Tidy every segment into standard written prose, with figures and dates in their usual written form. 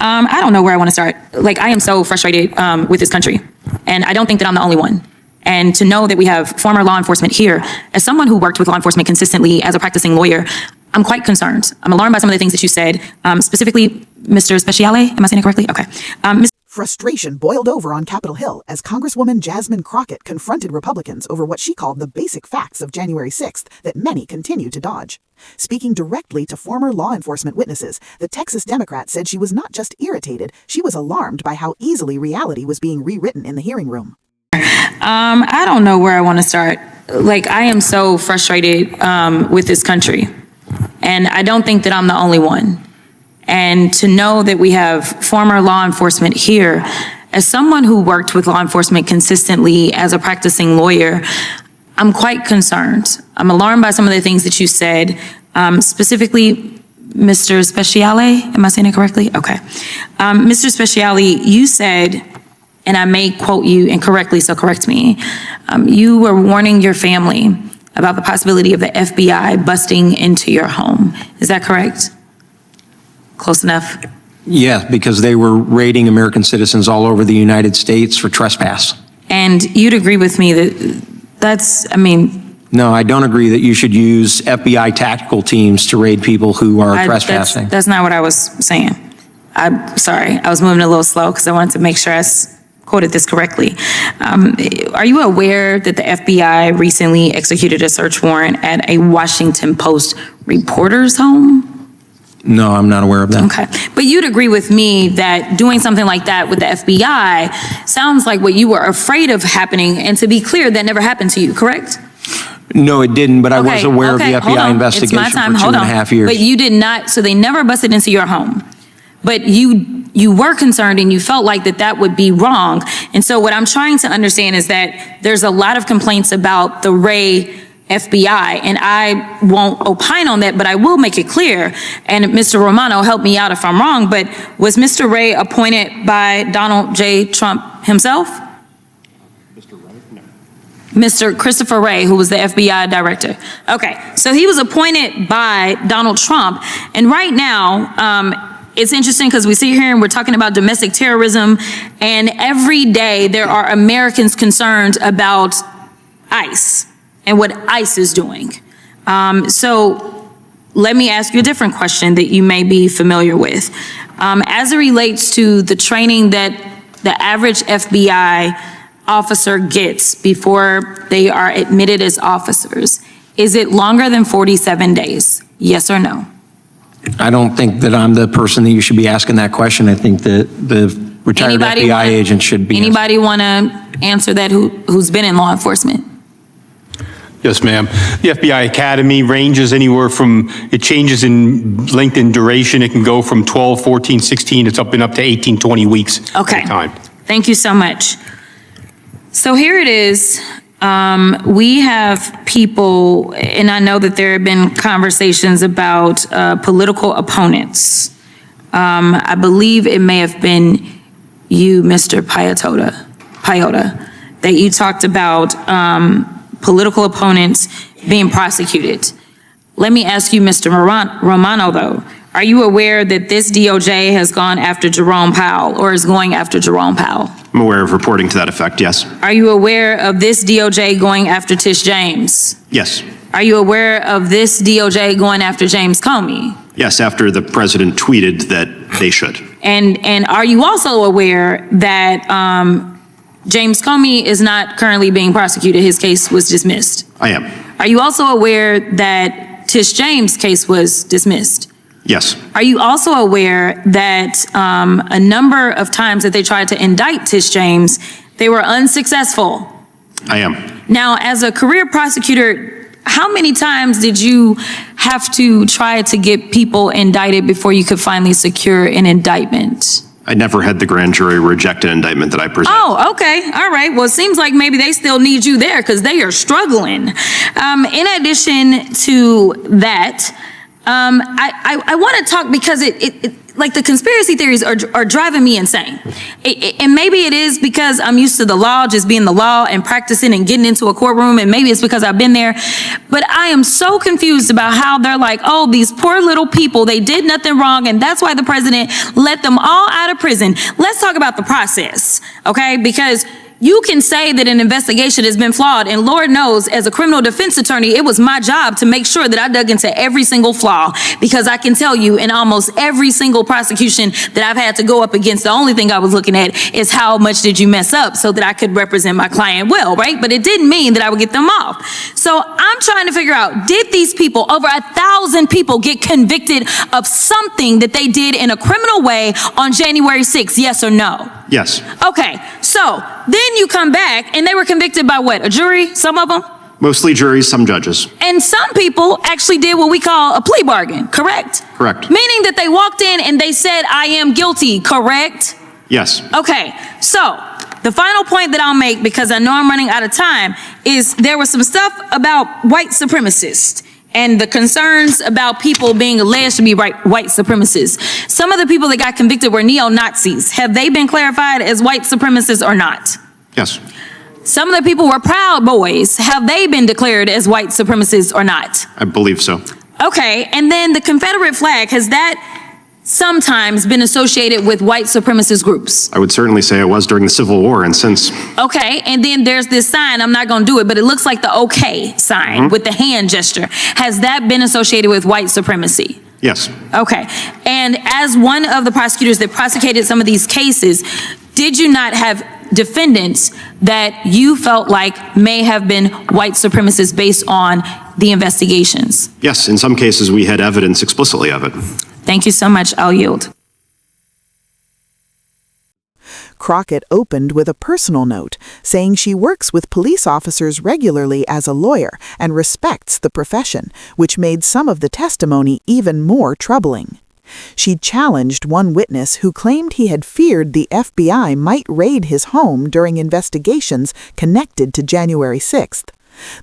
I don't know where I want to start. Like, I am so frustrated with this country, and I don't think that I'm the only one. And to know that we have former law enforcement here, as someone who worked with law enforcement consistently as a practicing lawyer, I'm quite concerned. I'm alarmed by some of the things that you said, specifically Mr. Speciale. Am I saying it correctly? Okay. Frustration boiled over on Capitol Hill as Congresswoman Jasmine Crockett confronted Republicans over what she called the basic facts of January 6th that many continue to dodge. Speaking directly to former law enforcement witnesses, the Texas Democrat said she was not just irritated, she was alarmed by how easily reality was being rewritten in the hearing room. I don't know where I want to start. Like, I am so frustrated with this country, and I don't think that I'm the only one. And to know that we have former law enforcement here, as someone who worked with law enforcement consistently as a practicing lawyer, I'm quite concerned. I'm alarmed by some of the things that you said, specifically Mr. Speciale. Am I saying it correctly? Okay. Mr. Speciale, you said, and I may quote you incorrectly, so correct me, you were warning your family about the possibility of the FBI busting into your home. Is that correct? Close enough? Yeah, because they were raiding American citizens all over the United States for trespass. And you'd agree with me that No, I don't agree that you should use FBI tactical teams to raid people who are trespassing. That's not what I was saying. I'm sorry, I was moving a little slow because I wanted to make sure I quoted this correctly. Are you aware that the FBI recently executed a search warrant at a Washington Post reporter's home? No, I'm not aware of that. Okay, but you'd agree with me that doing something like that with the FBI sounds like what you were afraid of happening, and to be clear, that never happened to you, correct? No, it didn't, but I was aware of the FBI investigation for 2.5 years. But you did not, so they never busted into your home. But you were concerned and you felt like that would be wrong. And so what I'm trying to understand is that there's a lot of complaints about the Ray FBI, and I won't opine on that, but I will make it clear, and Mr. Romano, help me out if I'm wrong, but was Mr. Ray appointed by Donald J. Trump himself? Mr. Ray? No. Mr. Christopher Wray, who was the FBI director. Okay, so he was appointed by Donald Trump, and right now, it's interesting because we sit here and we're talking about domestic terrorism, and every day there are Americans concerned about ICE and what ICE is doing. So let me ask you a different question that you may be familiar with. As it relates to the training that the average FBI officer gets before they are admitted as officers, is it longer than 47 days? Yes or no? I don't think that I'm the person that you should be asking that question. I think that the retired FBI agent should be. Anybody want to answer that who's been in law enforcement? Yes, ma'am. The FBI Academy ranges anywhere from, it changes in length and duration. It can go from 12, 14, 16, it's up to 18, 20 weeks Okay. at a time. Thank you so much. So here it is. We have people, and I know that there have been conversations about political opponents. I believe it may have been you, Mr. Paiota, that you talked about political opponents being prosecuted. Let me ask you, Mr. Romano, though, are you aware that this DOJ has gone after Jerome Powell or is going after Jerome Powell? I'm aware of reporting to that effect, yes. Are you aware of this DOJ going after Tish James? Yes. Are you aware of this DOJ going after James Comey? Yes, after the president tweeted that they should. And are you also aware that James Comey is not currently being prosecuted? His case was dismissed. I am. Are you also aware that Tish James' case was dismissed? Yes. Are you also aware that a number of times that they tried to indict Tish James, they were unsuccessful? I am. Now, as a career prosecutor, how many times did you have to try to get people indicted before you could finally secure an indictment? I never had the grand jury reject an indictment that I presented. Oh, okay. All right. Well, it seems like maybe they still need you there because they are struggling. In addition to that, I want to talk because like the conspiracy theories are driving me insane. And maybe it is because I'm used to the law just being the law and practicing and getting into a courtroom, and maybe it's because I've been there. But I am so confused about how they're like, oh, these poor little people, they did nothing wrong, and that's why the president let them all out of prison. Let's talk about the process, okay? Because you can say that an investigation has been flawed, and Lord knows, as a criminal defense attorney, it was my job to make sure that I dug into every single flaw, because I can tell you in almost every single prosecution that I've had to go up against, the only thing I was looking at is how much did you mess up so that I could represent my client well, right? But it didn't mean that I would get them off. So I'm trying to figure out, did these people, over 1,000 people, get convicted of something that they did in a criminal way on January 6th, yes or no? Yes. Okay, so then you come back and they were convicted by what? A jury, some of them? Mostly juries, some judges. And some people actually did what we call a plea bargain, correct? Correct. Meaning that they walked in and they said, I am guilty, correct? Yes. Okay, so the final point that I'll make, because I know I'm running out of time, is there was some stuff about white supremacists and the concerns about people being alleged to be white supremacists. Some of the people that got convicted were neo-Nazis. Have they been clarified as white supremacists or not? Yes. Some of the people were Proud Boys. Have they been declared as white supremacists or not? I believe so. Okay, and then the Confederate flag, has that sometimes been associated with white supremacist groups? I would certainly say it was during the Civil War and since. Okay, and then there's this sign, I'm not gonna do it, but it looks like the okay sign with the hand gesture. Has that been associated with white supremacy? Yes. Okay, and as one of the prosecutors that prosecuted some of these cases, did you not have defendants that you felt like may have been white supremacists based on the investigations? Yes, in some cases we had evidence explicitly of it. Thank you so much. I'll yield. Crockett opened with a personal note, saying she works with police officers regularly as a lawyer and respects the profession, which made some of the testimony even more troubling. She challenged one witness who claimed he had feared the FBI might raid his home during investigations connected to January 6th.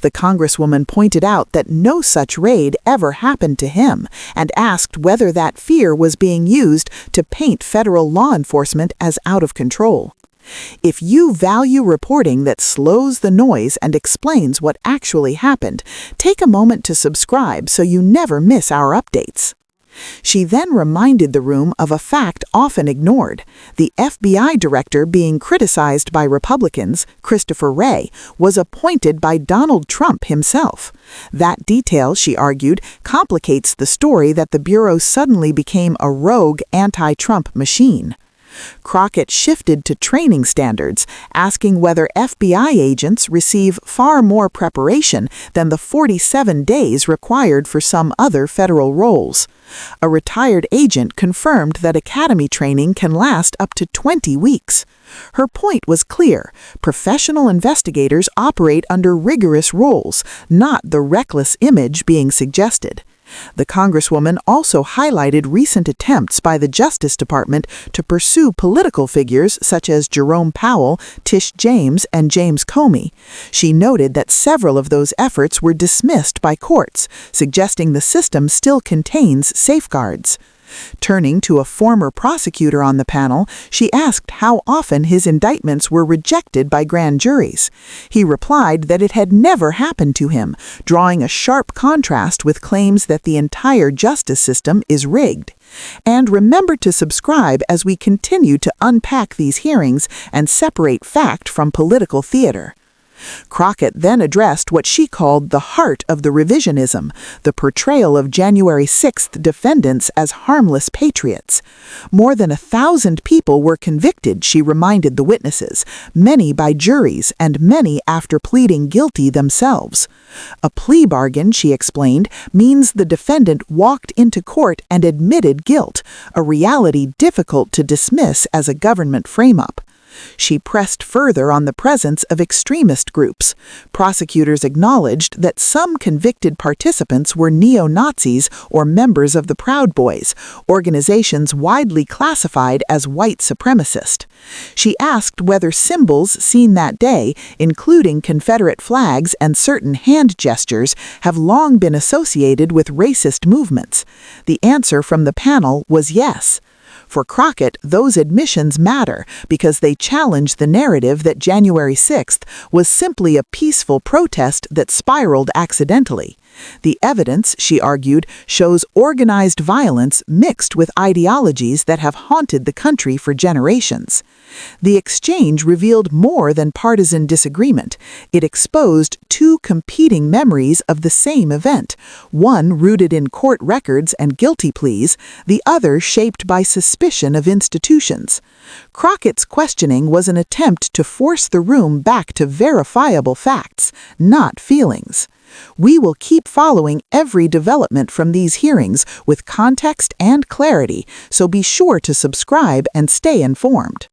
The Congresswoman pointed out that no such raid ever happened to him and asked whether that fear was being used to paint federal law enforcement as out of control. If you value reporting that slows the noise and explains what actually happened, take a moment to subscribe so you never miss our updates. She then reminded the room of a fact often ignored. The FBI director being criticized by Republicans, Christopher Wray, was appointed by Donald Trump himself. That detail, she argued, complicates the story that the Bureau suddenly became a rogue anti-Trump machine. Crockett shifted to training standards, asking whether FBI agents receive far more preparation than the 47 days required for some other federal roles. A retired agent confirmed that academy training can last up to 20 weeks. Her point was clear: professional investigators operate under rigorous rules, not the reckless image being suggested. The Congresswoman also highlighted recent attempts by the Justice Department to pursue political figures such as Jerome Powell, Tish James, and James Comey. She noted that several of those efforts were dismissed by courts, suggesting the system still contains safeguards. Turning to a former prosecutor on the panel, she asked how often his indictments were rejected by grand juries. He replied that it had never happened to him, drawing a sharp contrast with claims that the entire justice system is rigged. And remember to subscribe as we continue to unpack these hearings and separate fact from political theater. Crockett then addressed what she called the heart of the revisionism, the portrayal of January 6th defendants as harmless patriots. More than 1,000 people were convicted, she reminded the witnesses, many by juries and many after pleading guilty themselves. A plea bargain, she explained, means the defendant walked into court and admitted guilt, a reality difficult to dismiss as a government frame-up. She pressed further on the presence of extremist groups. Prosecutors acknowledged that some convicted participants were neo-Nazis or members of the Proud Boys, organizations widely classified as white supremacist. She asked whether symbols seen that day, including Confederate flags and certain hand gestures, have long been associated with racist movements. The answer from the panel was yes. For Crockett, those admissions matter because they challenge the narrative that January 6th was simply a peaceful protest that spiraled accidentally. The evidence, she argued, shows organized violence mixed with ideologies that have haunted the country for generations. The exchange revealed more than partisan disagreement. It exposed two competing memories of the same event, one rooted in court records and guilty pleas, the other shaped by suspicion of institutions. Crockett's questioning was an attempt to force the room back to verifiable facts, not feelings. We will keep following every development from these hearings with context and clarity, so be sure to subscribe and stay informed.